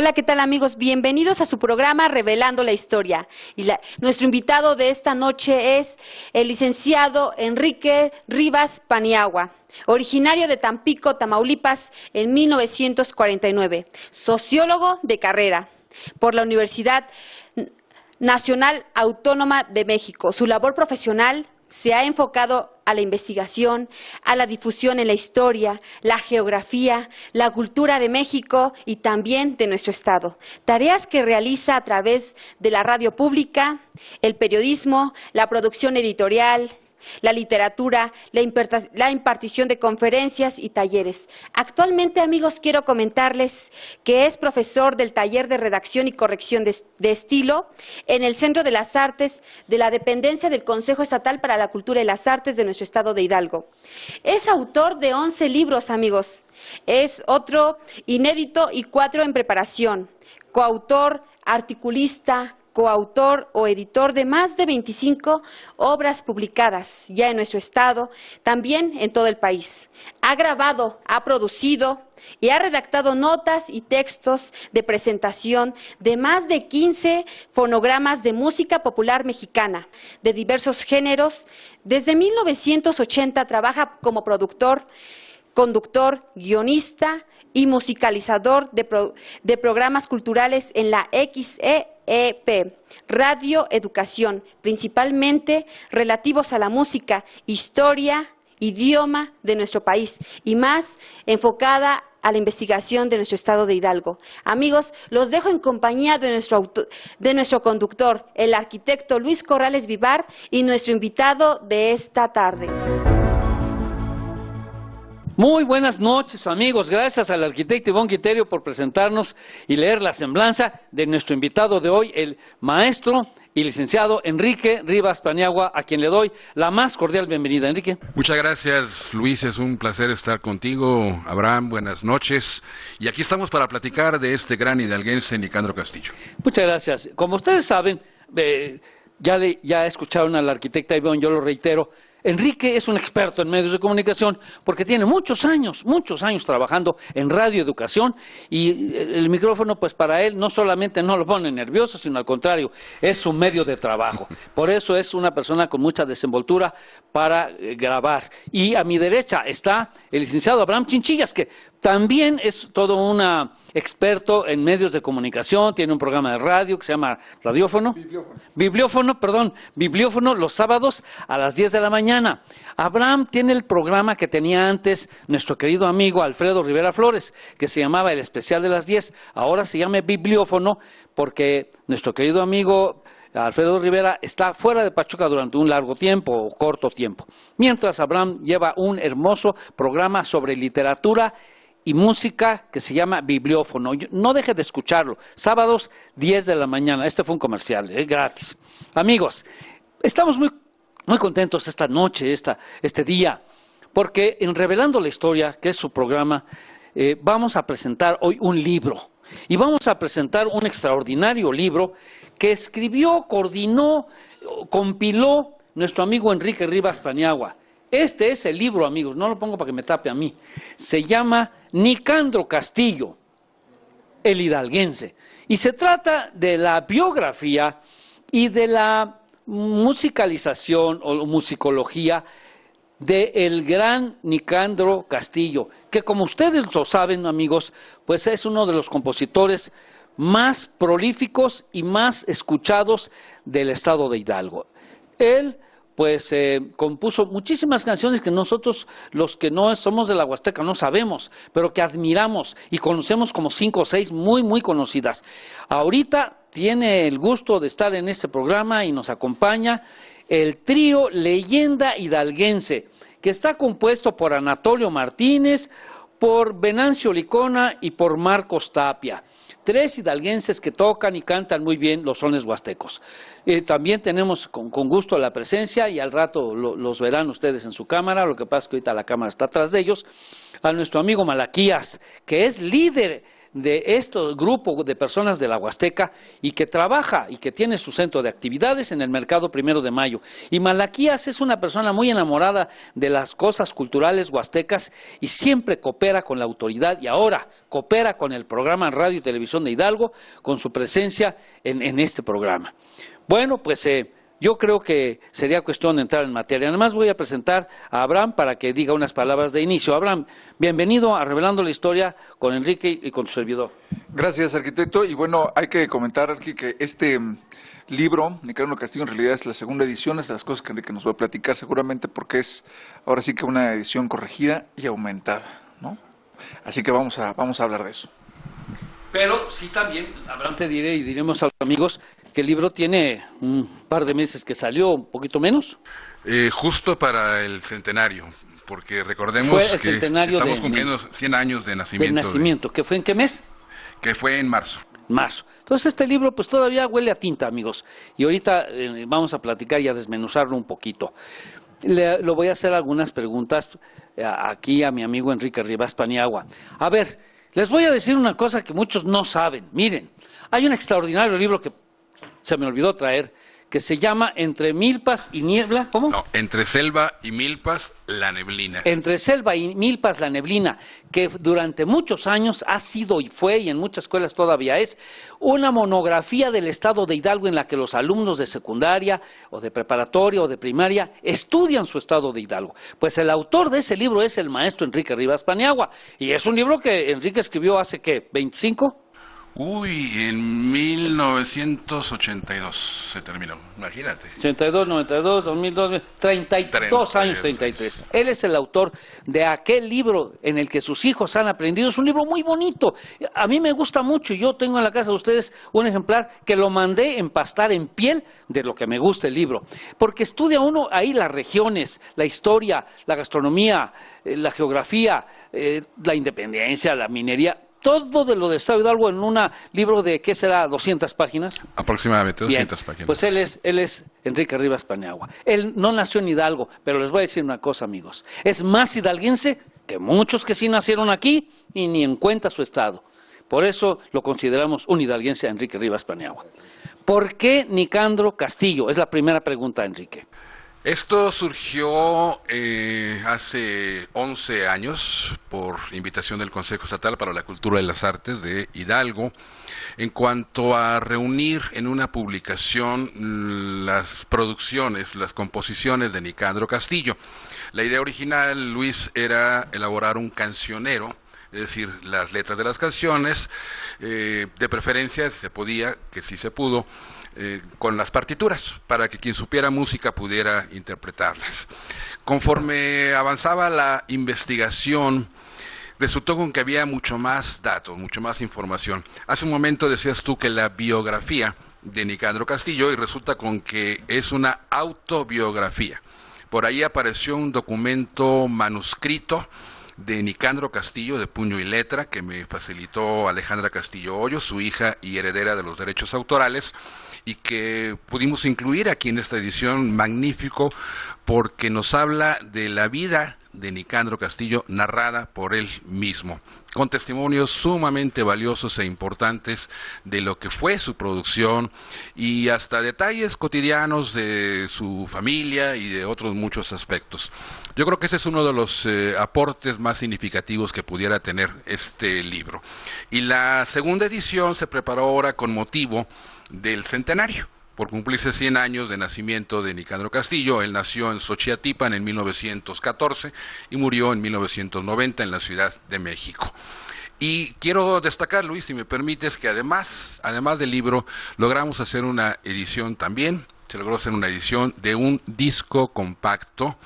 Hola, ¿qué tal amigos? Bienvenidos a su programa Revelando la Historia. Nuestro invitado de esta noche es el licenciado Enrique Rivas Paniagua, originario de Tampico, Tamaulipas, en 1949, sociólogo de carrera por la Universidad Nacional Autónoma de México. Su labor profesional se ha enfocado a la investigación, a la difusión en la historia, la geografía, la cultura de México y también de nuestro estado. Tareas que realiza a través de la radio pública, el periodismo, la producción editorial, la literatura, la impartición de conferencias y talleres. Actualmente, amigos, quiero comentarles que es profesor del taller de redacción y corrección de estilo en el Centro de las Artes de la dependencia del Consejo Estatal para la Cultura y las Artes de nuestro estado de Hidalgo. Es autor de 11 libros, amigos. Es otro inédito y 4 en preparación. Coautor, articulista, coautor o editor de más de 25 obras publicadas ya en nuestro estado, también en todo el país. Ha grabado, ha producido y ha redactado notas y textos de presentación de más de 15 fonogramas de música popular mexicana, de diversos géneros. Desde 1980 trabaja como productor, conductor, guionista y musicalizador de programas culturales en la XEEP, Radio Educación, principalmente relativos a la música, historia, idioma de nuestro país y más enfocada a la investigación de nuestro estado de Hidalgo. Amigos, los dejo en compañía de nuestro conductor, el arquitecto Luis Corrales Vivar, y nuestro invitado de esta tarde. Muy buenas noches, amigos. Gracias al arquitecto Ivonne Quiterio por presentarnos y leer la semblanza de nuestro invitado de hoy, el maestro y licenciado Enrique Rivas Paniagua, a quien le doy la más cordial bienvenida. Enrique. Muchas gracias, Luis. Es un placer estar contigo. Abraham, buenas noches. Y aquí estamos para platicar de este gran hidalguense, Nicandro Castillo. Muchas gracias. Como ustedes saben, ya escucharon a la arquitecta Ivonne, yo lo reitero. Enrique es un experto en medios de comunicación porque tiene muchos años trabajando en radioeducación y el micrófono, pues para él no solamente no lo pone nervioso, sino al contrario, es su medio de trabajo. Por eso es una persona con mucha desenvoltura para grabar. Y a mi derecha está el licenciado Abraham Chinchillas, que también es todo un experto en medios de comunicación, tiene un programa de radio que se llama Bibliófono, los sábados a las 10 de la mañana. Abraham tiene el programa que tenía antes nuestro querido amigo Alfredo Rivera Flores, que se llamaba El Especial de las 10, ahora se llama Bibliófono, porque nuestro querido amigo Alfredo Rivera está fuera de Pachuca durante un largo tiempo o corto tiempo, mientras Abraham lleva un hermoso programa sobre literatura y música que se llama Bibliófono. No deje de escucharlo. Sábados, 10 de la mañana. Este fue un comercial, gratis. Amigos, estamos muy contentos esta noche, este día, porque en Revelando la Historia, que es su programa, vamos a presentar hoy un libro. Y vamos a presentar un extraordinario libro que escribió, coordinó, compiló nuestro amigo Enrique Rivas Paniagua. Este es el libro, amigos, no lo pongo para que me tape a mí. Se llama Nicandro Castillo, el hidalguense. Y se trata de la biografía y de la musicalización o musicología del gran Nicandro Castillo, que como ustedes lo saben, amigos, pues es uno de los compositores más prolíficos y más escuchados del estado de Hidalgo. Él compuso muchísimas canciones que nosotros, los que no somos de la Huasteca, no sabemos, pero que admiramos y conocemos como 5 o 6 muy conocidas. Ahorita tiene el gusto de estar en este programa y nos acompaña el trío Leyenda Hidalguense, que está compuesto por Anatolio Martínez, por Venancio Licona y por Marcos Tapia. 3 hidalguenses que tocan y cantan muy bien los sones huastecos. También tenemos con gusto la presencia, y al rato los verán ustedes en su cámara, lo que pasa es que ahorita la cámara está atrás de ellos, a nuestro amigo Malaquías, que es líder de este grupo de personas de la Huasteca y que trabaja y que tiene su centro de actividades en el Mercado 1 de Mayo. Y Malaquías es una persona muy enamorada de las cosas culturales huastecas y siempre coopera con la autoridad y ahora coopera con el programa Radio y Televisión de Hidalgo con su presencia en este programa. Bueno, pues yo creo que sería cuestión de entrar en materia. Además voy a presentar a Abraham para que diga unas palabras de inicio. Abraham, bienvenido a Revelando la Historia con Enrique y con tu servidor. Gracias, arquitecto. Y bueno, hay que comentar aquí que este libro, Nicandro Castillo, en realidad es la segunda edición, es de las cosas que Enrique nos va a platicar seguramente porque es ahora sí que una edición corregida y aumentada, ¿no? Así que vamos a hablar de eso. Pero sí también, Abraham, te diré y diremos a los amigos que el libro tiene un par de meses que salió, un poquito menos. Justo para el centenario, porque recordemos que estamos cumpliendo 100 años de nacimiento. De nacimiento, ¿que fue en qué mes? Que fue en marzo. Marzo. Entonces este libro pues todavía huele a tinta, amigos, y ahorita vamos a platicar y a desmenuzarlo un poquito. Lo voy a hacer algunas preguntas aquí a mi amigo Enrique Rivas Paniagua. A ver, les voy a decir una cosa que muchos no saben. Miren, hay un extraordinario libro que se me olvidó traer, que se llama Entre Milpas y Niebla. ¿Cómo? No, Entre Selva y Milpas, la neblina. Entre Selva y Milpas, la neblina, que durante muchos años ha sido y fue, y en muchas escuelas todavía es, una monografía del estado de Hidalgo en la que los alumnos de secundaria, o de preparatoria, o de primaria, estudian su estado de Hidalgo. Pues el autor de ese libro es el maestro Enrique Rivas Paniagua, y es un libro que Enrique escribió hace, ¿qué?, ¿25? Uy, en 1982 se terminó, imagínate. 82, 92, 2002, 32 años, 33. Él es el autor de aquel libro en el que sus hijos han aprendido. Es un libro muy bonito. A mí me gusta mucho. Yo tengo en la casa de ustedes un ejemplar que lo mandé empastar en piel de lo que me gusta el libro. Porque estudia uno ahí las regiones, la historia, la gastronomía, la geografía, la independencia, la minería. Todo de lo de Estado de Hidalgo en un libro de, ¿qué será?, 200 páginas. Aproximadamente 200 páginas. Pues él es Enrique Rivas Paniagua. Él no nació en Hidalgo, pero les voy a decir una cosa, amigos. Es más hidalguense que muchos que sí nacieron aquí y ni en cuenta su estado. Por eso lo consideramos un hidalguense a Enrique Rivas Paniagua. ¿Por qué Nicandro Castillo? Es la primera pregunta, Enrique. Esto surgió hace 11 años por invitación del Consejo Estatal para la Cultura y las Artes de Hidalgo en cuanto a reunir en una publicación las producciones, las composiciones de Nicandro Castillo. La idea original, Luis, era elaborar un cancionero, es decir, las letras de las canciones, de preferencia, si se podía, que sí se pudo, con las partituras, para que quien supiera música pudiera interpretarlas. Conforme avanzaba la investigación, resultó con que había mucho más datos, mucho más información. Hace un momento decías tú que la biografía de Nicandro Castillo, y resulta con que es una autobiografía. Por ahí apareció un documento manuscrito de Nicandro Castillo, de puño y letra, que me facilitó Alejandra Castillo Hoyo, su hija y heredera de los derechos autorales, y que pudimos incluir aquí en esta edición, magnífico, porque nos habla de la vida de Nicandro Castillo narrada por él mismo, con testimonios sumamente valiosos e importantes de lo que fue su producción y hasta detalles cotidianos de su familia y de otros muchos aspectos. Yo creo que ese es uno de los aportes más significativos que pudiera tener este libro. Y la segunda edición se preparó ahora con motivo del centenario, por cumplirse 100 años de nacimiento de Nicandro Castillo. Él nació en Xochiatilpan en 1914 y murió en 1990 en la Ciudad de México. Y quiero destacar, Luis, si me permites, que además del libro, logramos hacer una edición también, se logró hacer una edición de un disco compacto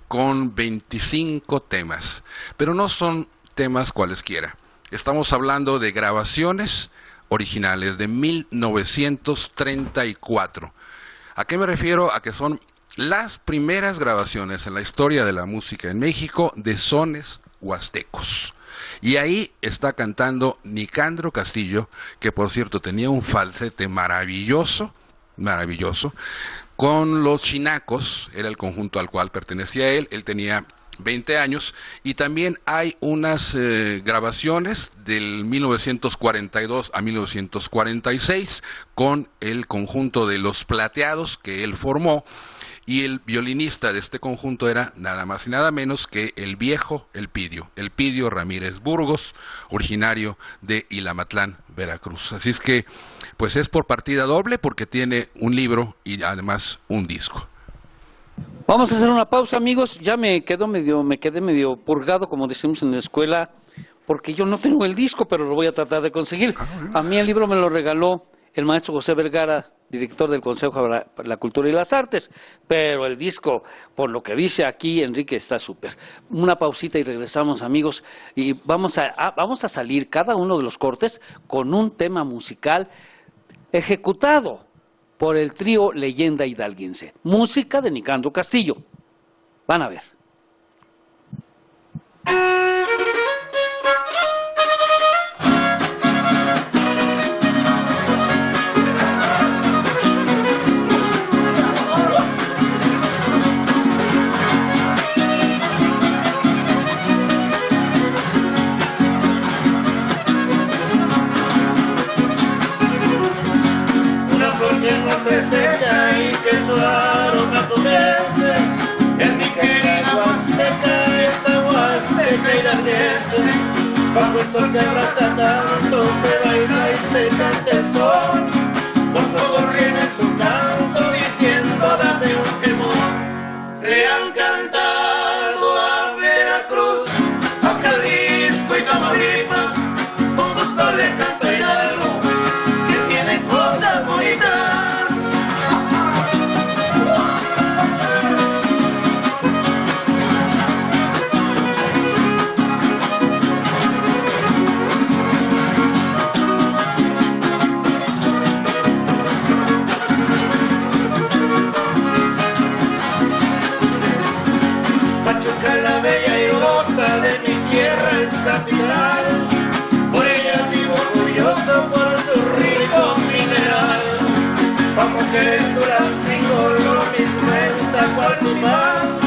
con 25 temas, pero no son temas cualesquiera. Estamos hablando de grabaciones originales de 1934. ¿A qué me refiero? A que son las primeras grabaciones en la historia de la música en México de sones huastecos. Y ahí está cantando Nicandro Castillo, que por cierto tenía un falsete maravilloso, con los chinacos, era el conjunto al cual pertenecía él tenía 20 años, y también hay unas grabaciones del 1942 a 1946 con el conjunto de Los Plateados que él formó, y el violinista de este conjunto era nada más y nada menos que el viejo Elpidio Ramírez Burgos, originario de Ilamatlán, Veracruz. Así es que pues es por partida doble, porque tiene un libro y además un disco. Vamos a hacer una pausa, amigos. Ya me quedé medio purgado, como decimos en la escuela, porque yo no tengo el disco, pero lo voy a tratar de conseguir. A mí el libro me lo regaló el maestro José Vergara, director del Consejo para la Cultura y las Artes, pero el disco, por lo que dice aquí Enrique, está súper. Una pausita y regresamos, amigos, y vamos a salir cada uno de los cortes con un tema musical ejecutado por el trío Leyenda Hidalguense, música de Nicandro Castillo. Van a ver. Se seca y que su aroma comience en mi querida Huasteca, esa Huasteca hidalguense. Bajo el sol que abraza tanto se baila y se canta el sol, por todo ríen en su canto diciendo date un quemón. Le han cantado a Veracruz, a Jalisco y Tamaulipas, con gusto le canta Hidalgo, que tiene cosas bonitas. De mi tierra es capital, por ella vivo orgulloso por su rico mineral. Pa' mujeres Tulancingo, lo mismo en Zacualtupán,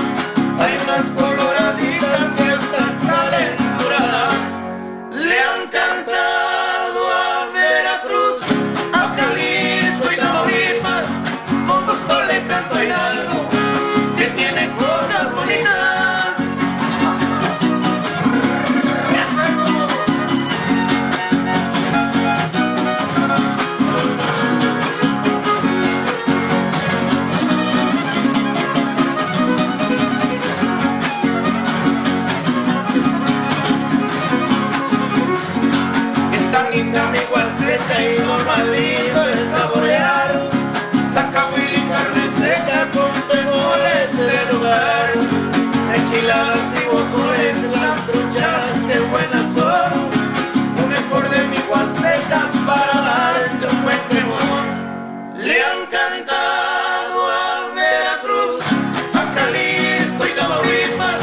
hay unas coloraditas que están calenturadas. Le han cantado a Veracruz, a Jalisco y Tamaulipas, con gusto le canto a Hidalgo, que tiene cosas bonitas. Y normalito de saborear, zacahuil y carne seca con pemoles de lugar, enchiladas y bocoles, las truchas que buenas son, lo mejor de mi Huasteca para darse un buen quemón. Le han cantado a Veracruz, a Jalisco y Tamaulipas,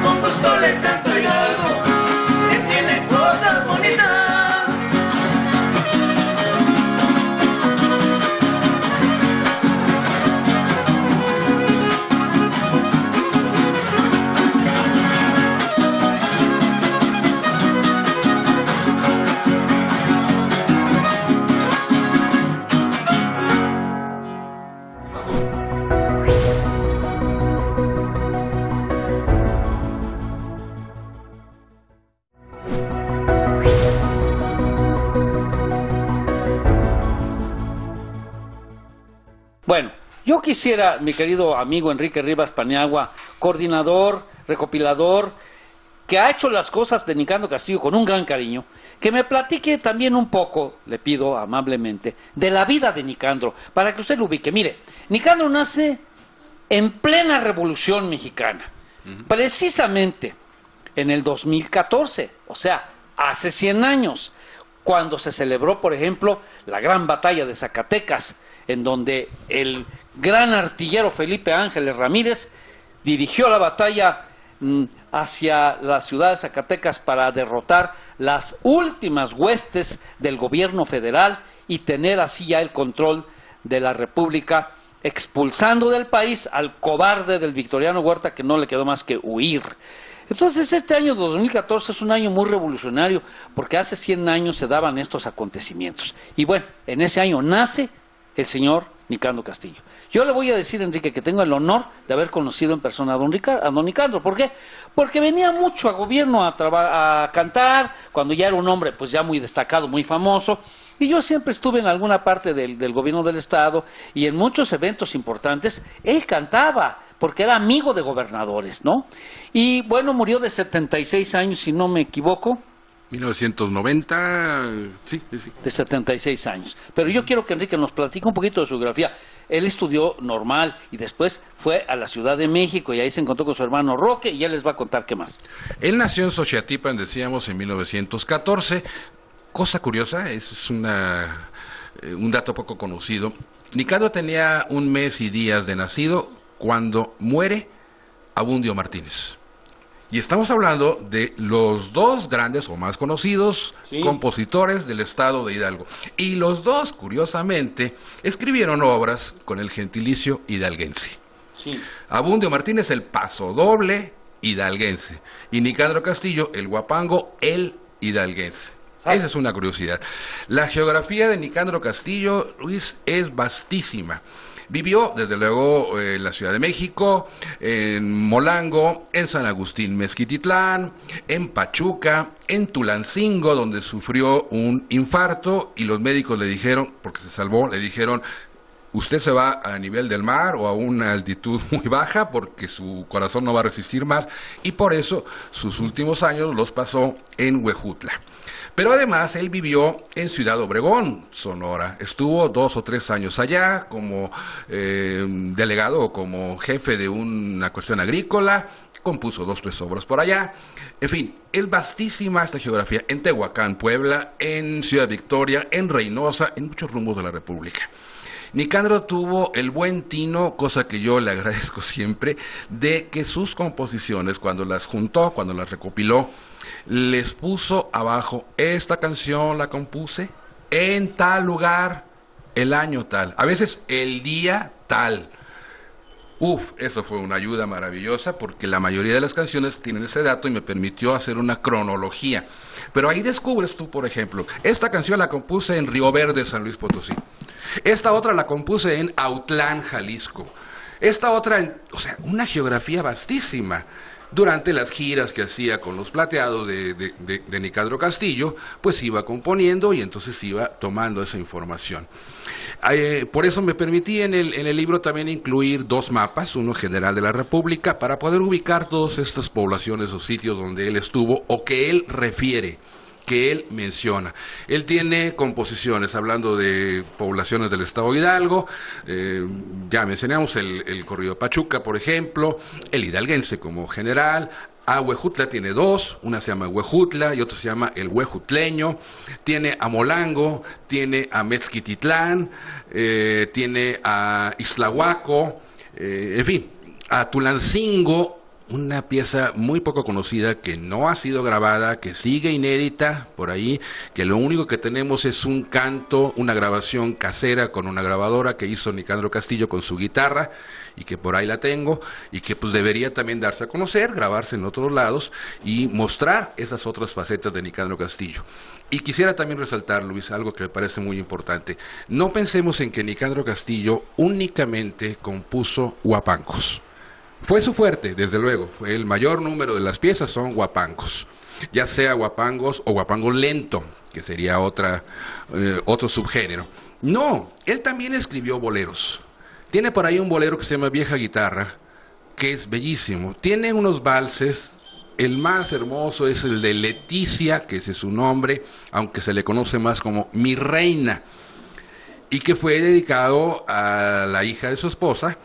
con gusto le canto a Hidalgo, que tiene cosas bonitas. Bueno, yo quisiera, mi querido amigo Enrique Rivas Paniagua, coordinador, recopilador, que ha hecho las cosas de Nicandro Castillo con un gran cariño, que me platique también un poco, le pido amablemente, de la vida de Nicandro, para que usted lo ubique. Mire, Nicandro nace en plena Revolución Mexicana, precisamente en el 2014, o sea, hace 100 años, cuando se celebró, por ejemplo, la gran batalla de Zacatecas, en donde el gran artillero Felipe Ángeles Ramírez dirigió la batalla hacia la ciudad de Zacatecas para derrotar las últimas huestes del gobierno federal y tener así ya el control de la República expulsando del país al cobarde del Victoriano Huerta, que no le quedó más que huir. Entonces este año 2014 es un año muy revolucionario, porque hace 100 años se daban estos acontecimientos. Y bueno, en ese año nace el señor Nicandro Castillo. Yo le voy a decir, Enrique, que tengo el honor de haber conocido en persona a don Nicandro. ¿Por qué? Porque venía mucho a gobierno a cantar, cuando ya era un hombre pues ya muy destacado, muy famoso, y yo siempre estuve en alguna parte del gobierno del estado, y en muchos eventos importantes él cantaba, porque era amigo de gobernadores, ¿no? Y bueno, murió de 76 años, si no me equivoco. 1990, sí. De 76 años. Pero yo quiero que Enrique nos platique un poquito de su biografía. Él estudió normal y después fue a la Ciudad de México y ahí se encontró con su hermano Roque y ya les va a contar qué más. Él nació en Xochiatilpan, decíamos, en 1914. Cosa curiosa, es un dato poco conocido. Nicandro tenía 1 mes y días de nacido cuando muere Abundio Martínez. Y estamos hablando de los 2 grandes o más conocidos compositores del estado de Hidalgo. Y los 2, curiosamente, escribieron obras con el gentilicio hidalguense. Sí. Abundio Martínez, el pasodoble hidalguense. Y Nicandro Castillo, el guapango, el hidalguense. Esa es una curiosidad. La geografía de Nicandro Castillo, Luis, es vastísima. Vivió, desde luego, en la Ciudad de México, en Molango, en San Agustín Mezquititlán, en Pachuca, en Tulancingo, donde sufrió un infarto y los médicos le dijeron, porque se salvó, le dijeron: usted se va a nivel del mar o a una altitud muy baja porque su corazón no va a resistir más, y por eso sus últimos años los pasó en Huejutla. Pero además él vivió en Ciudad Obregón, Sonora. Estuvo 2 o 3 años allá como delegado o como jefe de una cuestión agrícola. Compuso 2 o 3 obras por allá. En fin, es vastísima esta geografía. En Tehuacán, Puebla, en Ciudad Victoria, en Reynosa, en muchos rumbos de la República. Nicandro tuvo el buen tino, cosa que yo le agradezco siempre, de que sus composiciones, cuando las juntó, cuando las recopiló, les puso abajo: esta canción la compuse en tal lugar, el año tal, a veces el día tal. Eso fue una ayuda maravillosa, porque la mayoría de las canciones tienen ese dato y me permitió hacer una cronología. Pero ahí descubres tú, por ejemplo, esta canción la compuse en Río Verde, San Luis Potosí. Esta otra la compuse en Autlán, Jalisco. Esta otra, una geografía vastísima. Durante las giras que hacía con los Plateados de Nicandro Castillo, pues iba componiendo y entonces iba tomando esa información. Por eso me permití en el libro también incluir 2 mapas, uno general de la República, para poder ubicar todas estas poblaciones o sitios donde él estuvo o que él refiere, que él menciona. Él tiene composiciones hablando de poblaciones del estado de Hidalgo, ya mencionamos el corrido Pachuca, por ejemplo, el hidalguense como general. A Huejutla tiene 2, una se llama Huejutla y otra se llama el Huejutleño. Tiene a Molango, tiene a Mezquititlán, tiene a Ixtlahuaco, en fin, a Tulancingo. Una pieza muy poco conocida que no ha sido grabada, que sigue inédita por ahí, que lo único que tenemos es un canto, una grabación casera con una grabadora que hizo Nicandro Castillo con su guitarra, y que por ahí la tengo, y que pues debería también darse a conocer, grabarse en otros lados y mostrar esas otras facetas de Nicandro Castillo. Y quisiera también resaltar, Luis, algo que me parece muy importante. No pensemos en que Nicandro Castillo únicamente compuso huapangos. Fue su fuerte, desde luego. Fue el mayor número de las piezas son huapangos, ya sea huapangos o huapango lento, que sería otro subgénero. No, él también escribió boleros. Tiene por ahí un bolero que se llama Vieja Guitarra, que es bellísimo. Tiene unos valses. El más hermoso es el de Leticia, que ese es su nombre, aunque se le conoce más como Mi Reina, y que fue dedicado a la hija de su esposa.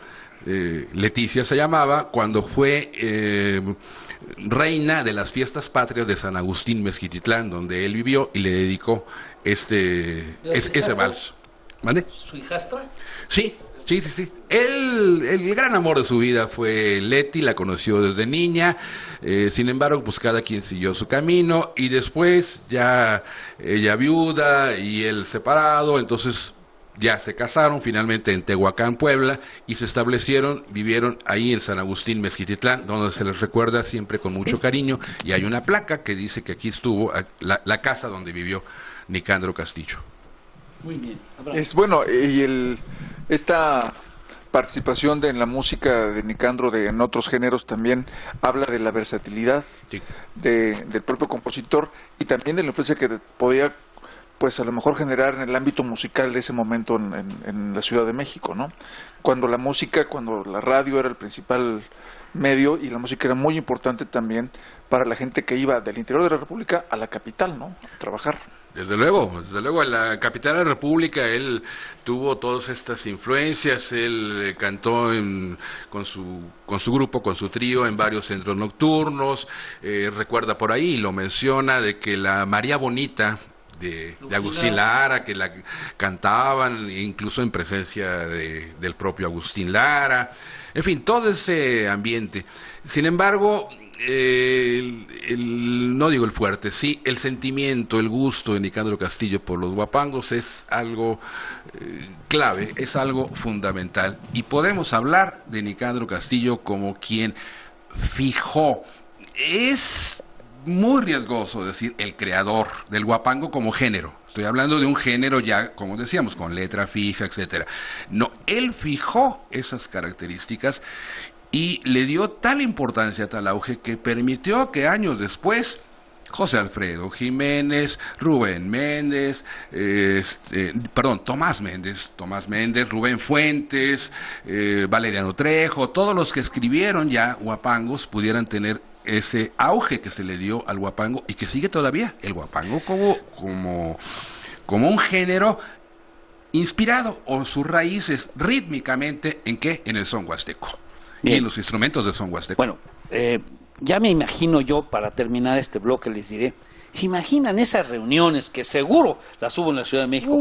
Leticia se llamaba, cuando fue reina de las fiestas patrias de San Agustín Mezquititlán, donde él vivió, y le dedicó ese vals. ¿Mande? ¿Su hijastra? Sí. El gran amor de su vida fue Leti, la conoció desde niña, sin embargo, pues cada quien siguió su camino, y después ya ella viuda y él separado, entonces ya se casaron finalmente en Tehuacán, Puebla, y se establecieron, vivieron ahí en San Agustín, Mezquititlán, donde se les recuerda siempre con mucho cariño, y hay una placa que dice que aquí estuvo la casa donde vivió Nicandro Castillo. Muy bien. Es bueno, y esta participación en la música de Nicandro en otros géneros también habla de la versatilidad Sí. del propio compositor y también de la influencia que podía, pues a lo mejor generar en el ámbito musical de ese momento en la Ciudad de México, ¿no? Cuando la radio era el principal medio y la música era muy importante también para la gente que iba del interior de la República a la capital, ¿no? A trabajar. Desde luego, en la capital de la República él tuvo todas estas influencias, él cantó con su grupo, con su trío en varios centros nocturnos, recuerda por ahí, lo menciona, de que la María Bonita de Agustín Lara, que la cantaban incluso en presencia del propio Agustín Lara, en fin, todo ese ambiente. Sin embargo, no digo el fuerte, sí, el sentimiento, el gusto de Nicandro Castillo por los guapangos es algo clave, es algo fundamental. Y podemos hablar de Nicandro Castillo como quien fijó, es muy riesgoso decir el creador del guapango como género. Estoy hablando de un género ya, como decíamos, con letra fija, etcétera. No, él fijó esas características y le dio tal importancia, tal auge, que permitió que años después José Alfredo Jiménez, Rubén Méndez, Tomás Méndez, Rubén Fuentes, Valeriano Trejo, todos los que escribieron ya guapangos pudieran tener ese auge que se le dio al guapango y que sigue todavía el guapango como un género inspirado o sus raíces rítmicamente ¿en qué? En el son huasteco. Bien. Y en los instrumentos del son huasteco. Bueno, ya me imagino yo, para terminar este bloque les diré, ¿se imaginan esas reuniones que seguro las hubo en la Ciudad de México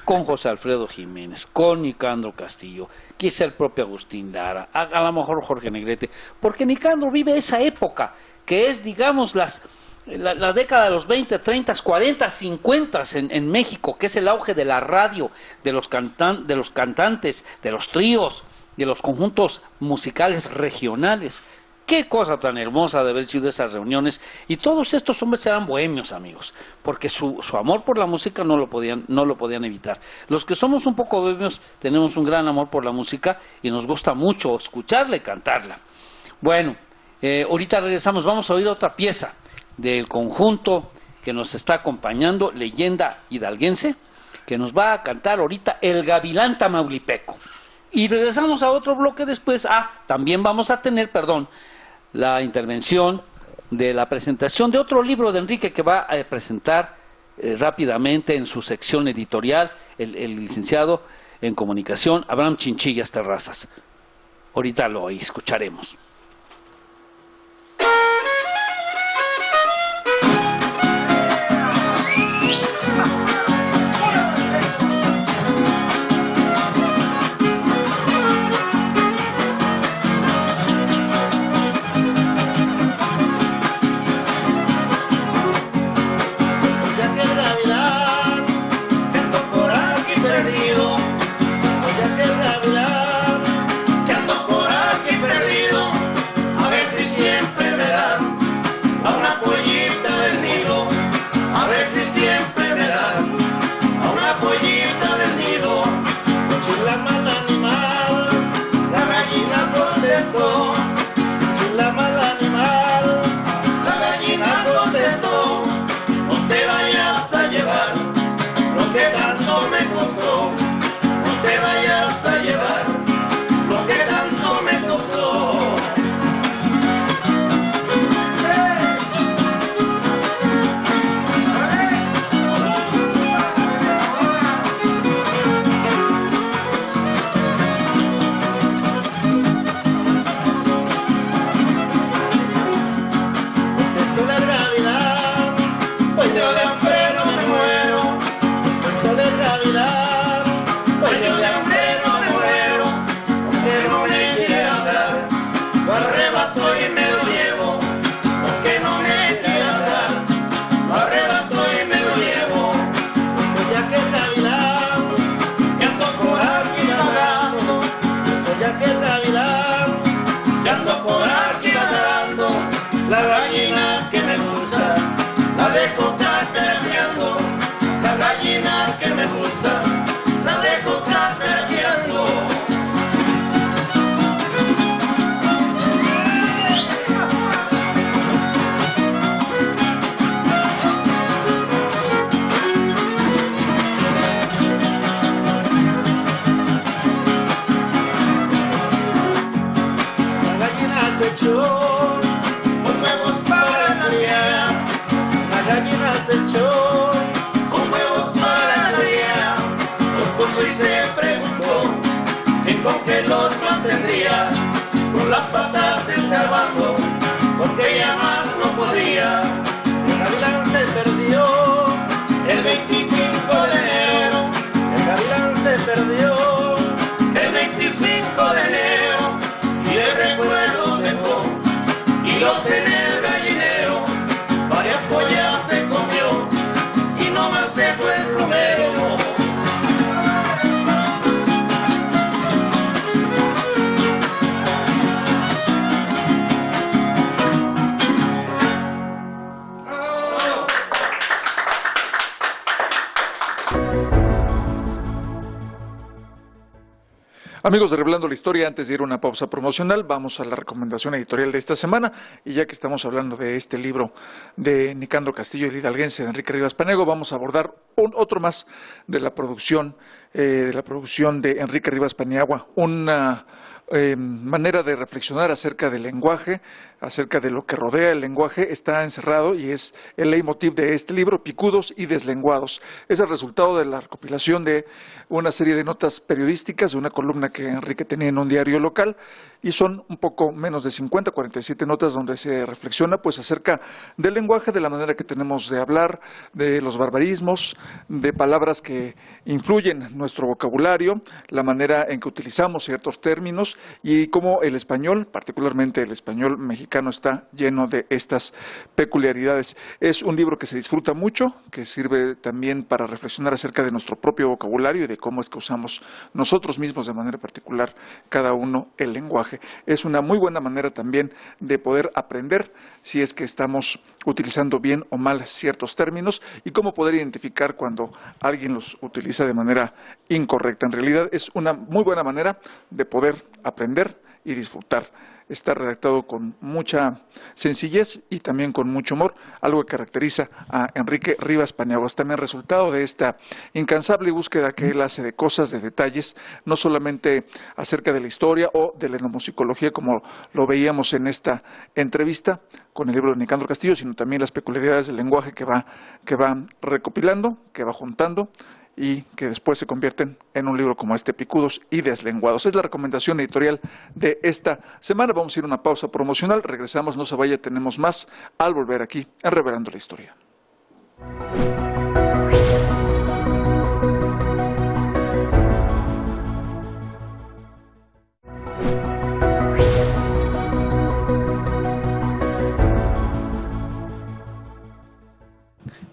con José Alfredo Jiménez, con Nicandro Castillo, quizá el propio Agustín Lara, a lo mejor Jorge Negrete, porque Nicandro vive esa época que es, digamos, la década de los 20, 30, 40, 50 en México, que es el auge de la radio, de los cantantes, de los tríos, de los conjuntos musicales regionales. Qué cosa tan hermosa de haber sido esas reuniones. Y todos estos hombres eran bohemios, amigos, porque su amor por la música no lo podían evitar. Los que somos un poco bohemios tenemos un gran amor por la música y nos gusta mucho escucharla y cantarla. Bueno, ahorita regresamos, vamos a oír otra pieza del conjunto que nos está acompañando, Leyenda Hidalguense, que nos va a cantar ahorita el Gavilán Tamaulipeco. Y regresamos a otro bloque después. También vamos a tener, la intervención de la presentación de otro libro de Enrique que va a presentar rápidamente en su sección editorial el licenciado en comunicación Abraham Chinchillas Terrazas. Ahorita lo escucharemos. Soy aquel gavilán que ando por aquí perdido. Amigos de Revelando la Historia, antes de ir a una pausa promocional, vamos a la recomendación editorial de esta semana. Y ya que estamos hablando de este libro de Nicandro Castillo, el hidalguense de Enrique Rivas Paniagua, vamos a abordar otro más de la producción de Enrique Rivas Paniagua. Una manera de reflexionar acerca del lenguaje, acerca de lo que rodea el lenguaje, está encerrado y es el leitmotiv de este libro, Picudos y Deslenguados. Es el resultado de la recopilación de una serie de notas periodísticas, de una columna que Enrique tenía en un diario local, y son un poco menos de 50, 47 notas donde se reflexiona pues acerca del lenguaje, de la manera que tenemos de hablar, de los barbarismos, de palabras que influyen en nuestro vocabulario, la manera en que utilizamos ciertos términos y cómo el español, particularmente el español mexicano, está lleno de estas peculiaridades. Es un libro que se disfruta mucho, que sirve también para reflexionar acerca de nuestro propio vocabulario y de cómo es que usamos nosotros mismos de manera particular cada uno el lenguaje. Es una muy buena manera también de poder aprender si es que estamos utilizando bien o mal ciertos términos y cómo poder identificar cuando alguien los utiliza de manera incorrecta. En realidad es una muy buena manera de poder aprender y disfrutar. Está redactado con mucha sencillez y también con mucho humor, algo que caracteriza a Enrique Rivas Paniagua. Es también resultado de esta incansable búsqueda que él hace de cosas, de detalles, no solamente acerca de la historia o de la etnomusicología, como lo veíamos en esta entrevista con el libro de Nicandro Castillo, sino también las peculiaridades del lenguaje que va recopilando, que va juntando, y que después se convierten en un libro como este, Picudos y Deslenguados. Es la recomendación editorial de esta semana. Vamos a ir a una pausa promocional, regresamos, no se vaya, tenemos más al volver aquí en Revelando la Historia.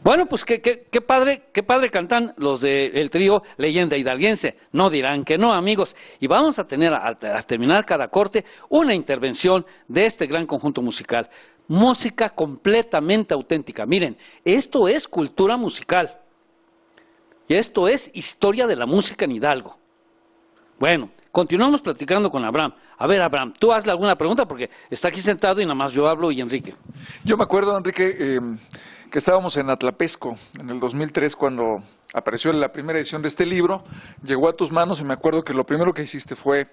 Bueno, pues qué padre cantan los del trío Leyenda Hidalguense. No dirán que no, amigos. Y vamos a tener, a terminar cada corte, una intervención de este gran conjunto musical. Música completamente auténtica. Miren, esto es cultura musical. Y esto es historia de la música en Hidalgo. Bueno, continuamos platicando con Abraham. A ver, Abraham, tú hazle alguna pregunta porque está aquí sentado y nada más yo hablo y Enrique. Yo me acuerdo, Enrique, que estábamos en Atlapesco en el 2003 cuando apareció la primera edición de este libro, llegó a tus manos y me acuerdo que lo primero que hiciste fue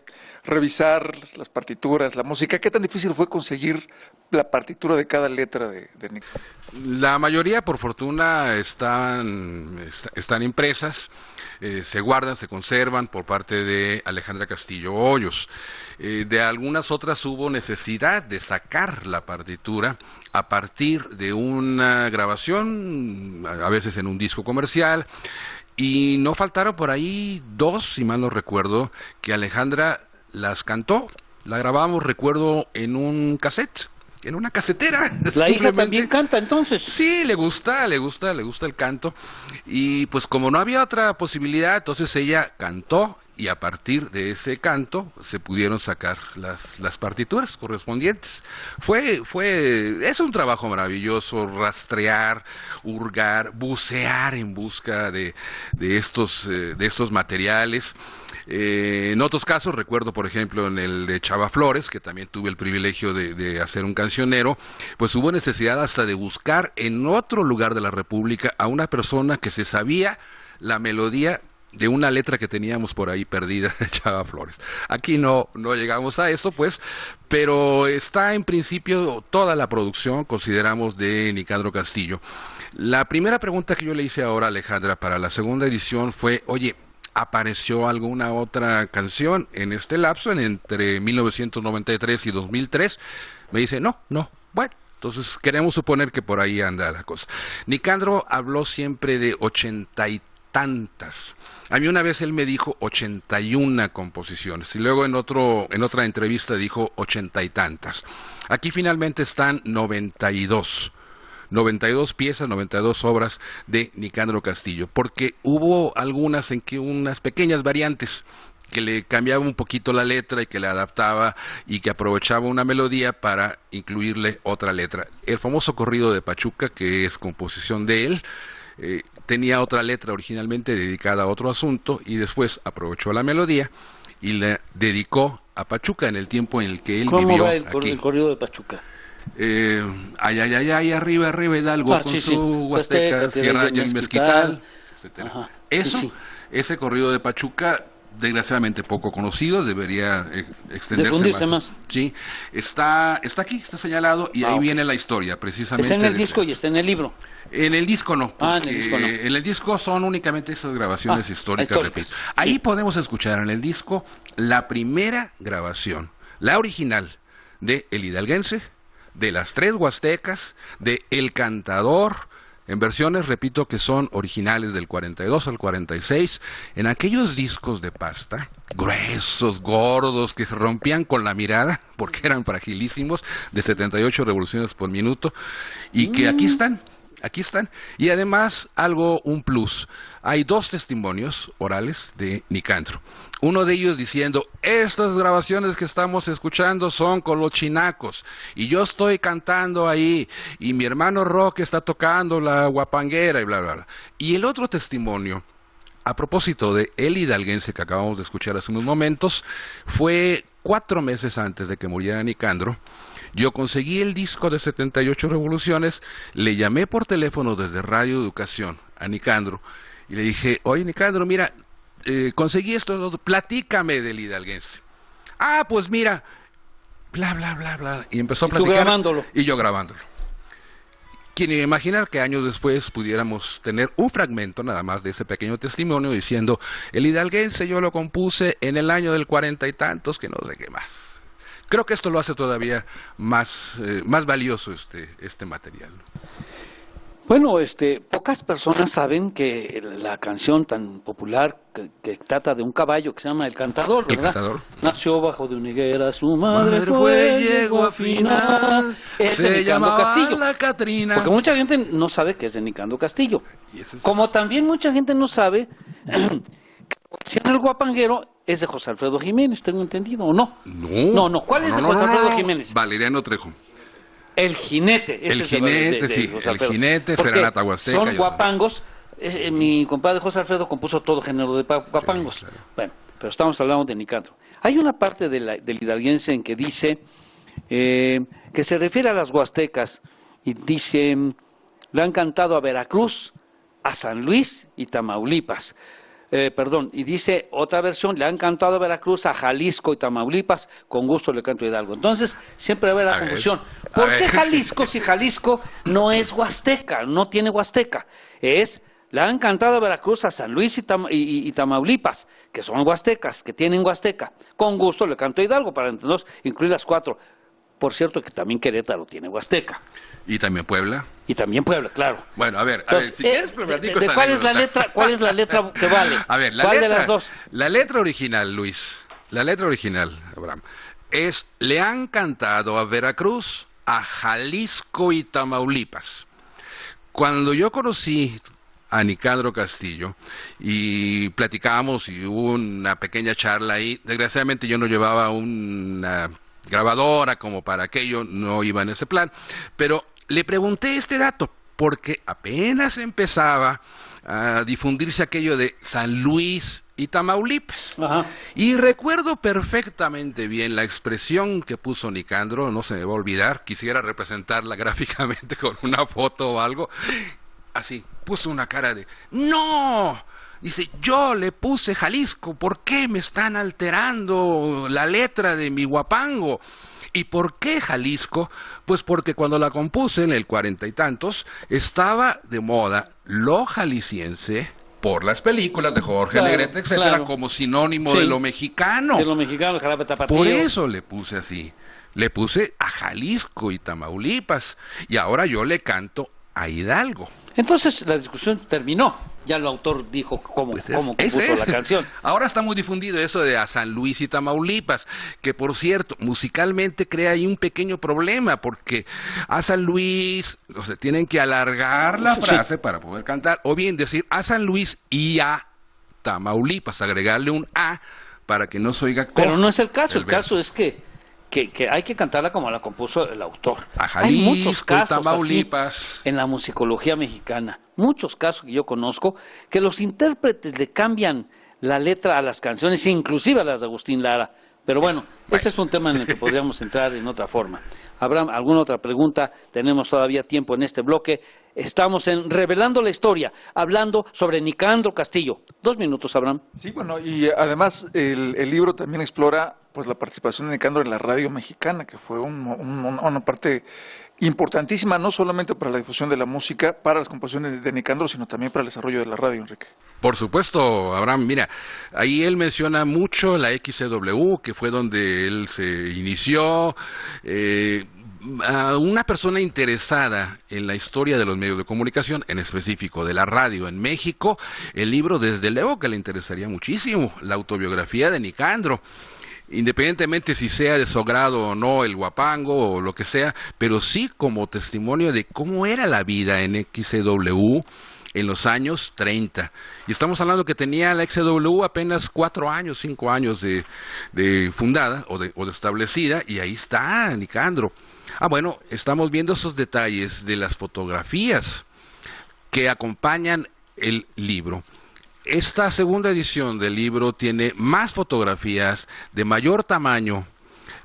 revisar las partituras, la música. ¿Qué tan difícil fue conseguir la partitura de cada letra de Nick? La mayoría, por fortuna, están impresas, se guardan, se conservan por parte de Alejandra Castillo Hoyos. De algunas otras hubo necesidad de sacar la partitura a partir de una grabación, a veces en un disco comercial, y no faltaron por ahí dos, si mal no recuerdo, que Alejandra las cantó. La grabamos, recuerdo, en un cassette, en una casetera. La hija también canta, entonces. Sí, le gusta el canto. Y pues como no había otra posibilidad, entonces ella cantó y a partir de ese canto se pudieron sacar las partituras correspondientes. Es un trabajo maravilloso, rastrear, hurgar, bucear en busca de estos materiales. En otros casos, recuerdo por ejemplo en el de Chava Flores, que también tuve el privilegio de hacer un cancionero, pues hubo necesidad hasta de buscar en otro lugar de la República a una persona que se sabía la melodía de una letra que teníamos por ahí perdida de Chava Flores. Aquí no llegamos a eso, pues, pero está en principio toda la producción, consideramos, de Nicandro Castillo. La primera pregunta que yo le hice ahora a Alejandra para la segunda edición fue, oye, ¿apareció alguna otra canción en este lapso, entre 1993 y 2003? Me dice, no. Bueno, entonces queremos suponer que por ahí anda la cosa. Nicandro habló siempre de 80 y tantas. A mí una vez él me dijo 81 composiciones y luego en otra entrevista dijo 80 y tantas. Aquí finalmente están 92 piezas, 92 obras de Nicandro Castillo, porque hubo algunas en que unas pequeñas variantes que le cambiaba un poquito la letra y que le adaptaba y que aprovechaba una melodía para incluirle otra letra. El famoso corrido de Pachuca, que es composición de él, tenía otra letra originalmente dedicada a otro asunto y después aprovechó la melodía y le dedicó a Pachuca en el tiempo en el que él ¿Cómo vivió va aquí. el corrido de Pachuca? Ay, arriba, Hidalgo, con Sí, su sí. Huasteca, Huasteca, Sierra y el Mezquital, etcétera. Ajá. Eso, Sí, sí. ese corrido de Pachuca, desgraciadamente poco conocido, debería extenderse Difundirse más. más. Sí, está aquí, está señalado, y ahí ok. viene la historia, precisamente. Está en el de disco ese- y está en el libro. En el disco no, Ah, en el porque disco no. en el disco son únicamente esas grabaciones históricas, históricas. repito. Ahí Sí. podemos escuchar en el disco la primera grabación, la original, de El Hidalguense, de Las Tres Huastecas, de El Cantador, en versiones, repito, que son originales del 42 al 46, en aquellos discos de pasta, gruesos, gordos, que se rompían con la mirada, porque eran fragilísimos, de 78 revoluciones por minuto, y que aquí están. Aquí están. Y además, un plus. Hay 2 testimonios orales de Nicandro. Uno de ellos diciendo, estas grabaciones que estamos escuchando son con los chinacos. Y yo estoy cantando ahí. Y mi hermano Roque está tocando la guapanguera y bla, bla, bla. Y el otro testimonio, a propósito de El Hidalguense que acabamos de escuchar hace unos momentos, fue 4 meses antes de que muriera Nicandro. Yo conseguí el disco de 78 revoluciones, le llamé por teléfono desde Radio Educación a Nicandro y le dije, oye Nicandro, mira, conseguí esto, platícame del Hidalguense. Ah, pues mira, bla, bla, bla, bla. Y empezó a ¿Y tú platicar. grabándolo? Y yo grabándolo. ¿Quién iba a imaginar que años después pudiéramos tener un fragmento nada más de ese pequeño testimonio diciendo, el Hidalguense yo lo compuse en el año del 40 y tantos, que no sé qué más. Creo que esto lo hace todavía más valioso este material. Bueno, pocas personas saben que la canción tan popular que trata de un caballo que se llama El Cantador, El ¿verdad? Cantador. Nació bajo de una higuera, su madre Madre fue yegua final, es de se Nicandro llamaba Castillo. la Catrina. Porque mucha gente no sabe que es de Nicandro Castillo. Y ese es- Como también mucha gente no sabe que el guapanguero es de José Alfredo Jiménez, tengo entendido, ¿o no? No. ¿Cuál es de José Alfredo Jiménez? Valeriano Trejo. El jinete. ese El es de jinete, sí, José el Alfredo. jinete, Porque Serenata Huasteca, son y- guapangos. Mi compadre José Alfredo compuso todo género de guapangos. Sí, claro. Bueno, pero estamos hablando de Nicandro. Hay una parte del hidalguense en que dice que se refiere a las huastecas y dice, le han cantado a Veracruz, a San Luis y Tamaulipas. Y dice otra versión, le han cantado a Veracruz, a Jalisco y Tamaulipas, con gusto le canto a Hidalgo. Entonces, siempre va a haber la A ver, confusión. a ¿Por qué ver. Jalisco si Jalisco no es huasteca, no tiene huasteca? Le han cantado a Veracruz, a San Luis y Tamaulipas, que son huastecas, que tienen huasteca. Con gusto le canto a Hidalgo, para entonces incluir las 4. Por cierto que también Querétaro tiene huasteca. Y también Puebla. Y también Puebla, claro. Bueno, a ver, Entonces, si quieres platico esa ¿cuál es la anécdota. letra? ¿Cuál es la letra que vale? A ver, ¿Cuál de las dos? La letra original, Luis, la letra original, Abraham, es, le han cantado a Veracruz, a Jalisco y Tamaulipas. Cuando yo conocí a Nicandro Castillo y platicábamos y hubo una pequeña charla ahí, desgraciadamente yo no llevaba una grabadora como para aquello, no iba en ese plan, pero le pregunté este dato porque apenas empezaba a difundirse aquello de San Luis y Tamaulipas. Ajá. Y recuerdo perfectamente bien la expresión que puso Nicandro, no se me va a olvidar, quisiera representarla gráficamente con una foto o algo. Así, puso una cara de ¡no! Dice, yo le puse Jalisco, ¿por qué me están alterando la letra de mi guapango? ¿Y por qué Jalisco? Pues porque cuando la compuse en el 40 y tantos, estaba de moda lo jalisciense por las películas de Jorge Claro, Negrete, etcétera, claro. como sinónimo Sí. de lo mexicano. De lo mexicano, el jarabe tapatío. Por eso le puse así. Le puse a Jalisco y Tamaulipas. Y ahora yo le canto a Hidalgo. Entonces la discusión terminó. Ya el autor dijo cómo Pues compuso la canción. Ahora está muy difundido eso de a San Luis y Tamaulipas, que por cierto, musicalmente crea ahí un pequeño problema, porque a San Luis, o sea, tienen que alargar la Sí. frase para poder cantar, o bien decir a San Luis y a Tamaulipas, agregarle un a para que no se oiga Pero cojo no es el caso. El verso. caso es que hay que cantarla como la compuso el autor. A Hay muchos Jalisco, casos Tamaulipas. así en la musicología mexicana. Muchos casos que yo conozco que los intérpretes le cambian la letra a las canciones, inclusive a las de Agustín Lara. Pero bueno, ese es un tema en el que podríamos entrar en otra forma. Abraham, ¿alguna otra pregunta? Tenemos todavía tiempo en este bloque. Estamos en Revelando la Historia, hablando sobre Nicandro Castillo. 2 minutos, Abraham. Sí, bueno, y además el libro también explora pues la participación de Nicandro en la radio mexicana, que fue una parte importantísima, no solamente para la difusión de la música, para las composiciones de Nicandro, sino también para el desarrollo de la radio, Enrique. Por supuesto, Abraham, mira, ahí él menciona mucho la XCW, que fue donde él se inició. A una persona interesada en la historia de los medios de comunicación, en específico de la radio en México, el libro desde luego que le interesaría muchísimo, la autobiografía de Nicandro. Independientemente si sea de su agrado o no el guapango o lo que sea, pero sí como testimonio de cómo era la vida en XCW en los años 30. Y estamos hablando que tenía la XCW apenas 4 años, 5 años de fundada o de establecida, y ahí está Nicandro. Bueno, estamos viendo esos detalles de las fotografías que acompañan el libro. Esta segunda edición del libro tiene más fotografías de mayor tamaño,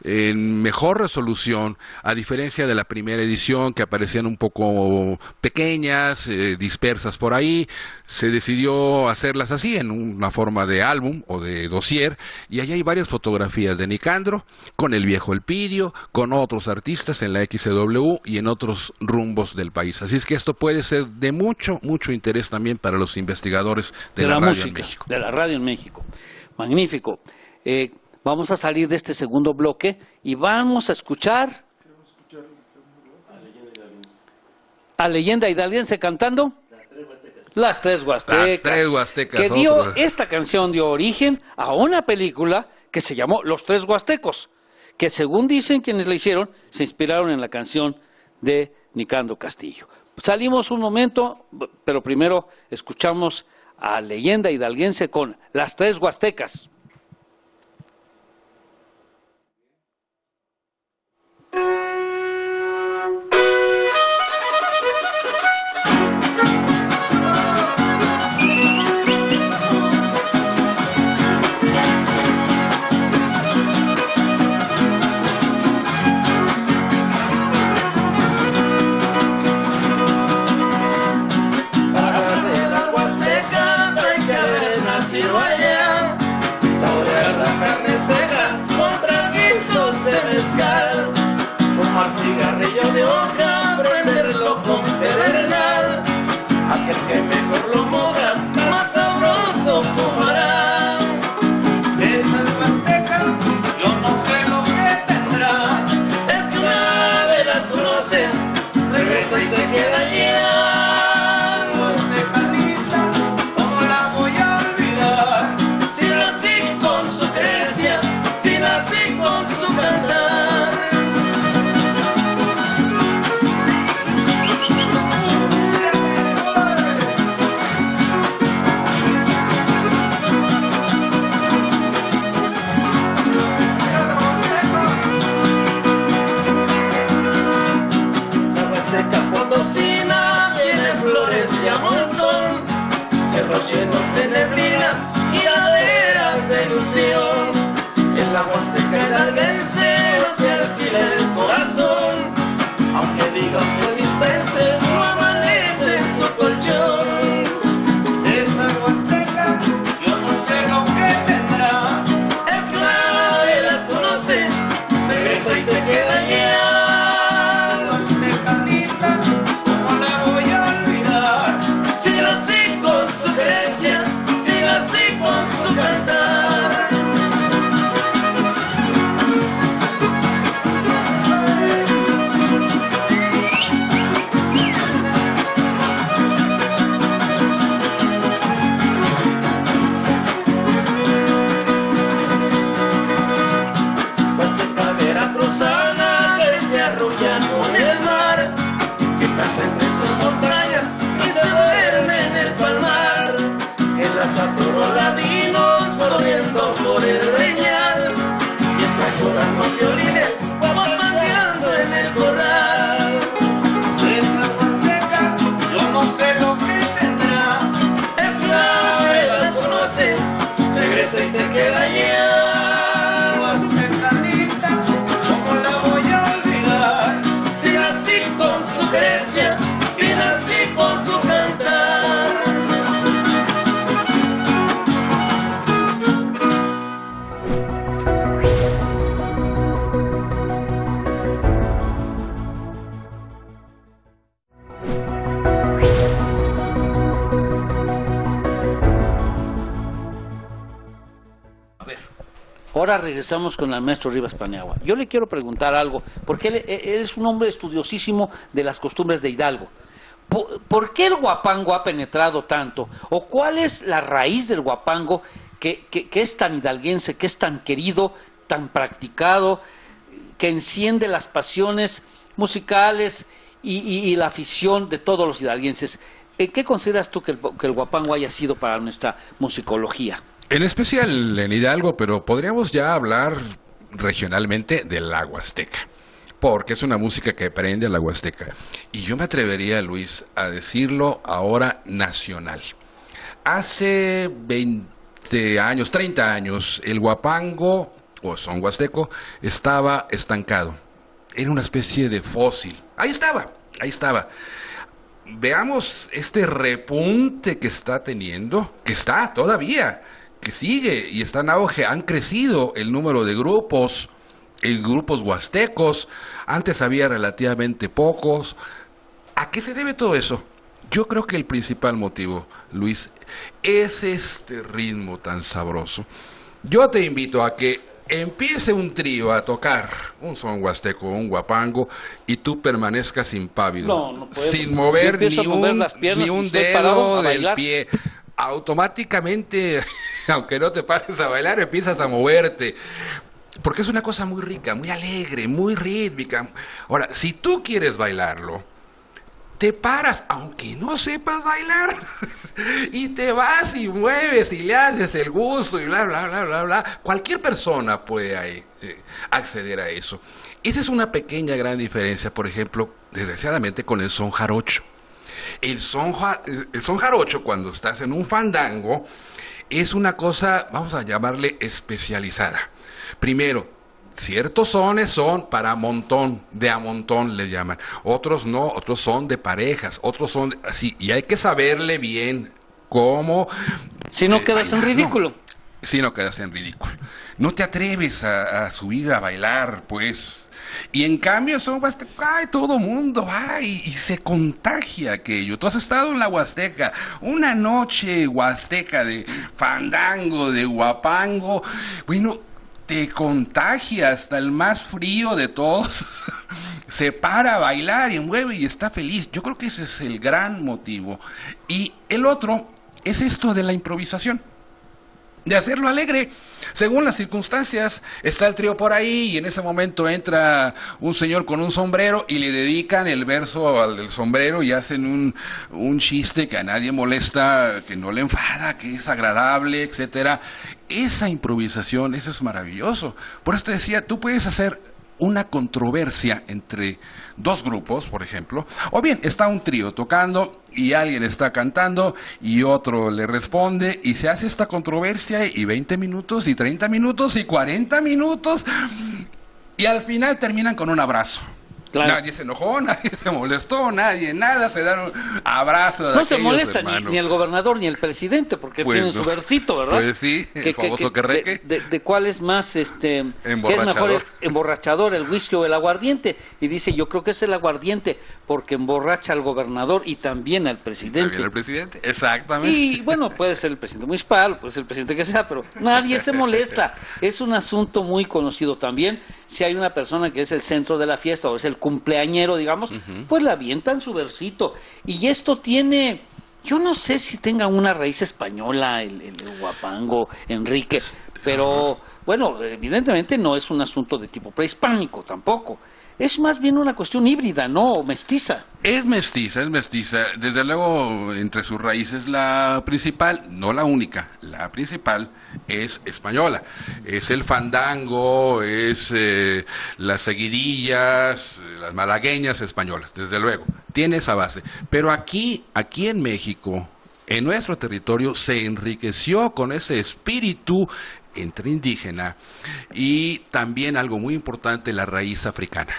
en mejor resolución, a diferencia de la primera edición, que aparecían un poco pequeñas, dispersas por ahí. Se decidió hacerlas así, en una forma de álbum o de dossier, y allá hay varias fotografías de Nicandro, con el viejo Elpidio, con otros artistas en la XCW y en otros rumbos del país. Así es que esto puede ser de mucho, mucho interés también para los investigadores de la radio música, en México. De la radio en México. Magnífico. Vamos a salir de este segundo bloque y vamos a escuchar a Leyenda Hidalguense cantando Las Tres Huastecas. Las Tres Huastecas. Que esta canción dio origen a una película que se llamó Los Tres Huastecos, que según dicen quienes la hicieron, se inspiraron en la canción de Nicandro Castillo. Salimos un momento, pero primero escuchamos a Leyenda Hidalguense con Las Tres Huastecas. Cigarrillo de hoja, prenderlo con pedernal. Aquel que mejor lo moja, más sabroso fumará. Esas huastecas, yo no sé lo que tendrá. El que una vez las conoce, regresa y se queda allá. Huasteca linda, ¿cómo la voy a olvidar? Si nací con su creencia, si nací con su cantar. Llenos de neblinas y laderas de ilusión. En la Huasteca hidalguense no se alquila el corazón. Aunque diga usted dispense, no amanece en su colchón. Esa Huasteca, yo no sé lo que tendrá. El que una vez las conoce, regresa y se queda allá. Huasteca linda, ¿cómo la voy a olvidar? Si nací con su creencia, si nací con su cantar. Huasteca veracruzana que se arrulla con el mar, que canta entre sus montañas y se duerme en el palmar. En las atoroladinos corriendo por el reñal, mientras lloran los violines, vamos mangueando en el corral. Esa Huasteca, yo no sé lo que tendrá. El clave las conoce, Ahora regresamos con el maestro Rivas Paniagua. Yo le quiero preguntar algo, porque él es un hombre estudiosísimo de las costumbres de Hidalgo. ¿Por qué el huapango ha penetrado tanto? ¿O cuál es la raíz del huapango que es tan hidalguense, que es tan querido, tan practicado, que enciende las pasiones musicales y la afición de todos los hidalguenses? ¿Qué consideras tú que el huapango haya sido para nuestra musicología? En especial en Hidalgo, pero podríamos ya hablar regionalmente de la Huasteca, porque es una música que prende a la Huasteca. Y yo me atrevería, Luis, a decirlo ahora nacional. Hace 20 años, 30 años, el huapango, o son huasteco, estaba estancado. Era una especie de fósil. Ahí estaba. Veamos este repunte que está teniendo, que está todavía, que sigue y está en auge. Han crecido el número de grupos huastecos. Antes había relativamente pocos. ¿A qué se debe todo eso? Yo creo que el principal motivo, Luis, es este ritmo tan sabroso. Yo te invito a que empiece un trío a tocar un son huasteco, un huapango, y tú permanezcas impávido, no puedo. Sin mover ni un dedo del pie. Automáticamente, aunque no te pares a bailar, empiezas a moverte. Porque es una cosa muy rica, muy alegre, muy rítmica. Ahora, si tú quieres bailarlo, te paras, aunque no sepas bailar, y te vas y mueves y le haces el gusto y bla, bla, bla, bla, bla. Cualquier persona puede acceder a eso. Esa es una pequeña gran diferencia, por ejemplo, desgraciadamente, con el son jarocho. El son jarocho, cuando estás en un fandango, es una cosa, vamos a llamarle especializada. Primero, ciertos sones son para montón, de a montón le llaman. Otros no, otros son de parejas, otros son así. Y hay que saberle bien cómo... Si no quedas en ridículo. Si no quedas en ridículo. No te atreves a subir a bailar, pues... Y en cambio son huastecos, todo mundo va y se contagia aquello. Tú has estado en la Huasteca, una noche huasteca de fandango, de huapango, bueno, te contagia, hasta el más frío de todos se para a bailar y mueve y está feliz. Yo creo que ese es el gran motivo. Y el otro es esto de la improvisación, de hacerlo alegre. Según las circunstancias, está el trío por ahí y en ese momento entra un señor con un sombrero y le dedican el verso al del sombrero y hacen un chiste que a nadie molesta, que no le enfada, que es agradable, etcétera. Esa improvisación, eso es maravilloso. Por eso te decía, tú puedes hacer una controversia entre dos grupos, por ejemplo, o bien está un trío tocando y alguien está cantando y otro le responde y se hace esta controversia y 20 minutos y 30 minutos y 40 minutos y al final terminan con un abrazo. Claro. Nadie se enojó, nadie se molestó, nada, se dan un abrazo de no se molesta hermanos. Ni el gobernador ni el presidente, porque pues tiene su versito, ¿verdad? Pues sí, el famoso querreque. De cuál es más, ¿qué es mejor, emborrachador, el whisky o el aguardiente? Y dice, yo creo que es el aguardiente, porque emborracha al gobernador y también al presidente. También al presidente, exactamente. Y bueno, puede ser el presidente municipal, puede ser el presidente que sea, pero nadie se molesta. Es un asunto muy conocido también. Si hay una persona que es el centro de la fiesta o es el cumpleañero, digamos, pues le avientan su versito. Y esto tiene, yo no sé si tenga una raíz española, el huapango, Enrique, pero bueno, evidentemente no es un asunto de tipo prehispánico tampoco. Es más bien una cuestión híbrida, ¿no? Mestiza. Es mestiza. Desde luego, entre sus raíces, la principal, no la única, la principal es española. Es el fandango, es las seguidillas, las malagueñas españolas, desde luego. Tiene esa base. Pero aquí en México, en nuestro territorio, se enriqueció con ese espíritu entre indígena y también algo muy importante, la raíz africana.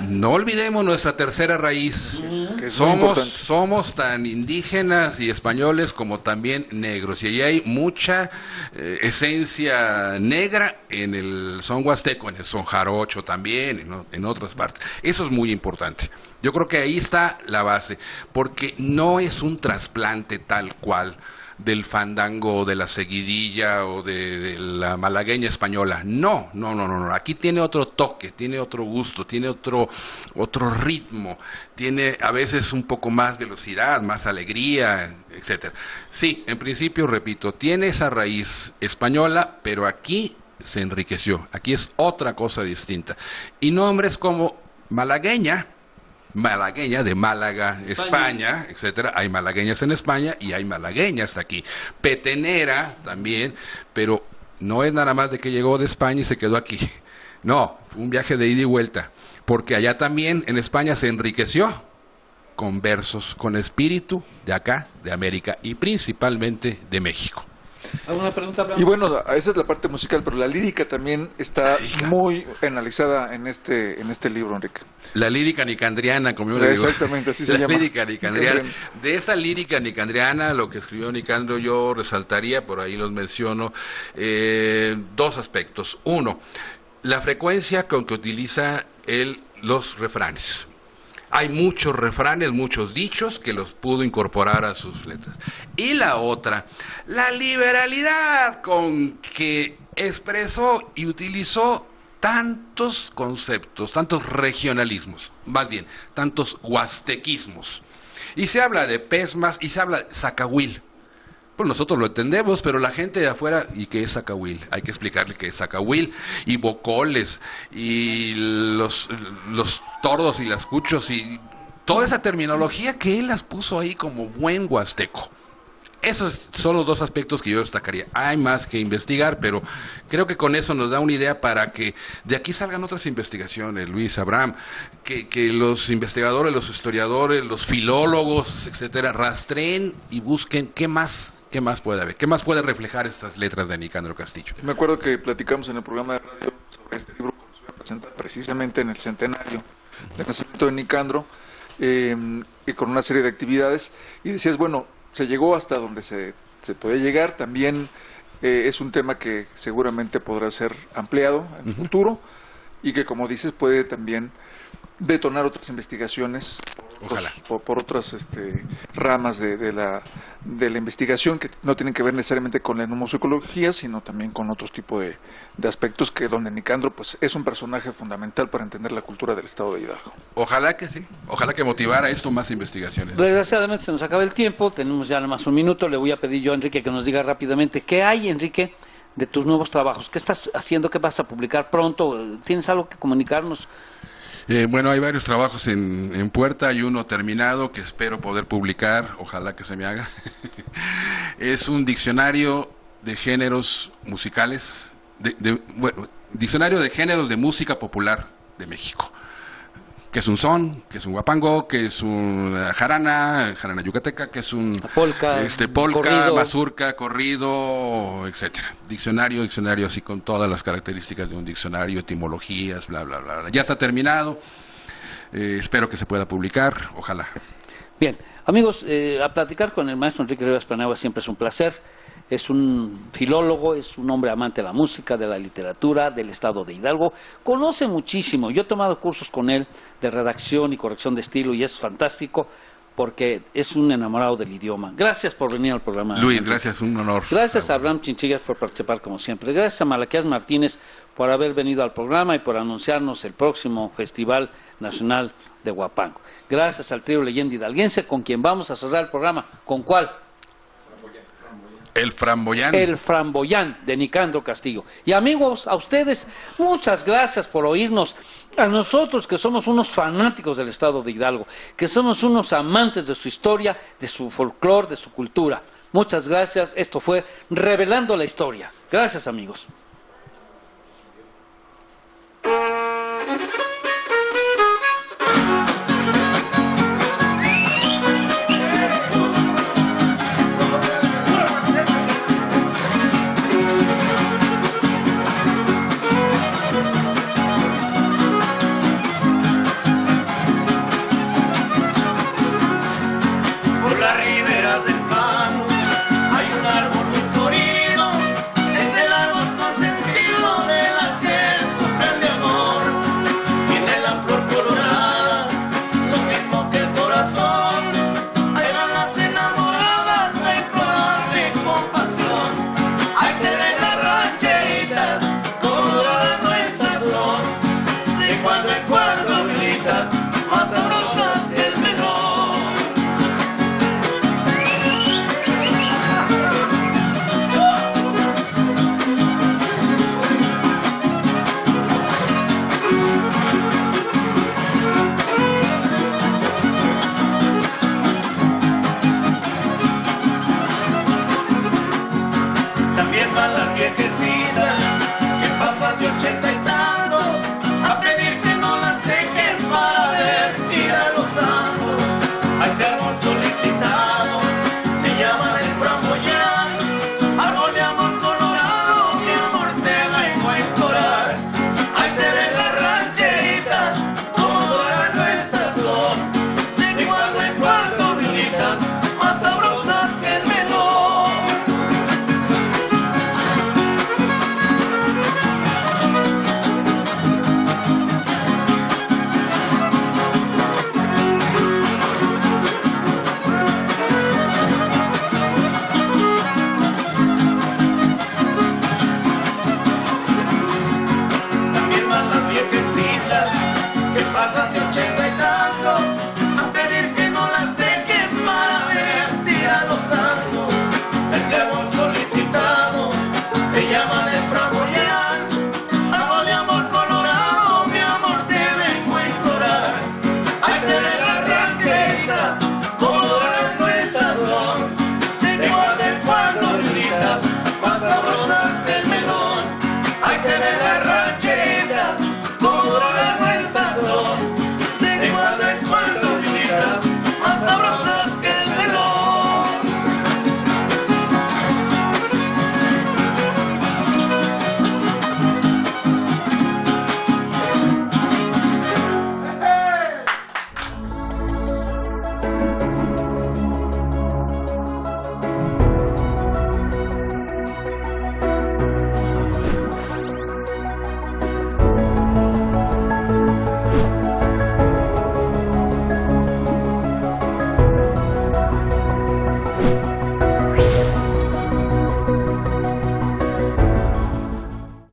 No olvidemos nuestra tercera raíz, que somos tan indígenas y españoles como también negros, y ahí hay mucha esencia negra en el son huasteco, en el son jarocho también, en otras partes. Eso es muy importante. Yo creo que ahí está la base, porque no es un trasplante tal cual del fandango, de la seguidilla o de la malagueña española. No. Aquí tiene otro toque, tiene otro gusto, tiene otro ritmo, tiene a veces un poco más velocidad, más alegría, etcétera. Sí, en principio, repito, tiene esa raíz española, pero aquí se enriqueció. Aquí es otra cosa distinta. Y nombres como malagueña de Málaga, España, etcétera. Hay malagueñas en España y hay malagueñas aquí. Petenera también, pero no es nada más de que llegó de España y se quedó aquí. No, fue un viaje de ida y vuelta, porque allá también en España se enriqueció con versos, con espíritu de acá, de América y principalmente de México. ¿Alguna pregunta, Abraham? Y bueno, esa es la parte musical, pero la lírica también está muy analizada en este libro, Enrique. La lírica nicandriana, como yo le digo. Exactamente, así se llama. La lírica nicandriana. De esa lírica nicandriana, lo que escribió Nicandro, yo resaltaría, por ahí los menciono, dos aspectos. Uno, la frecuencia con que utiliza él los refranes. Hay muchos refranes, muchos dichos que los pudo incorporar a sus letras. Y la otra, la liberalidad con que expresó y utilizó tantos conceptos, tantos regionalismos, más bien, tantos huastequismos. Y se habla de pesmas y se habla de zacahuil. Pues nosotros lo entendemos, pero la gente de afuera, ¿y qué es zacahuil? Hay que explicarle qué es zacahuil, y bocoles, y los tordos y las cuchos, y toda esa terminología que él las puso ahí como buen huasteco. Esos son los dos aspectos que yo destacaría. Hay más que investigar, pero creo que con eso nos da una idea para que de aquí salgan otras investigaciones, Luis, Abraham, que los investigadores, los historiadores, los filólogos, etcétera, rastreen y busquen qué más puede haber, qué más puede reflejar estas letras de Nicandro Castillo. Me acuerdo que platicamos en el programa de radio sobre este libro que se iba a presentar precisamente en el centenario del nacimiento de Nicandro, y con una serie de actividades, y decías, bueno, se llegó hasta donde se podía llegar. También es un tema que seguramente podrá ser ampliado en el futuro, y que, como dices, puede también detonar otras investigaciones por otras ramas de la investigación que no tienen que ver necesariamente con la etnomusicología, sino también con otros tipos de aspectos, que donde Nicandro pues es un personaje fundamental para entender la cultura del estado de Hidalgo. Ojalá que sí, ojalá que motivara esto más investigaciones. Desgraciadamente se nos acaba el tiempo, tenemos ya nada más un minuto. Le voy a pedir yo a Enrique que nos diga rápidamente qué hay, Enrique, de tus nuevos trabajos. ¿Qué estás haciendo? ¿Qué vas a publicar pronto? ¿Tienes algo que comunicarnos? Bueno, hay varios trabajos en puerta, hay uno terminado que espero poder publicar, ojalá que se me haga. Es un diccionario de géneros musicales, diccionario de géneros de música popular de México. Que es un son, que es un guapango, que es una jarana yucateca, que es un polka, mazurca, corrido, etcétera. Diccionario así con todas las características de un diccionario, etimologías, bla, bla, bla. Ya está terminado, espero que se pueda publicar, ojalá. Bien, amigos, a platicar con el maestro Enrique Rivas Paniagua siempre es un placer. Es un filólogo, es un hombre amante de la música, de la literatura, del estado de Hidalgo. Conoce muchísimo. Yo he tomado cursos con él de redacción y corrección de estilo y es fantástico porque es un enamorado del idioma. Gracias por venir al programa. Luis, gracias, un honor. Gracias a Abraham Chinchillas por participar como siempre. Gracias a Malaquías Martínez por haber venido al programa y por anunciarnos el próximo Festival Nacional de Huapango. Gracias al trío Leyenda Hidalguense, con quien vamos a cerrar el programa. ¿Con cuál? El Framboyán. El Framboyán de Nicandro Castillo. Y amigos, a ustedes, muchas gracias por oírnos. A nosotros que somos unos fanáticos del estado de Hidalgo, que somos unos amantes de su historia, de su folclore, de su cultura. Muchas gracias. Esto fue Revelando la Historia. Gracias, amigos.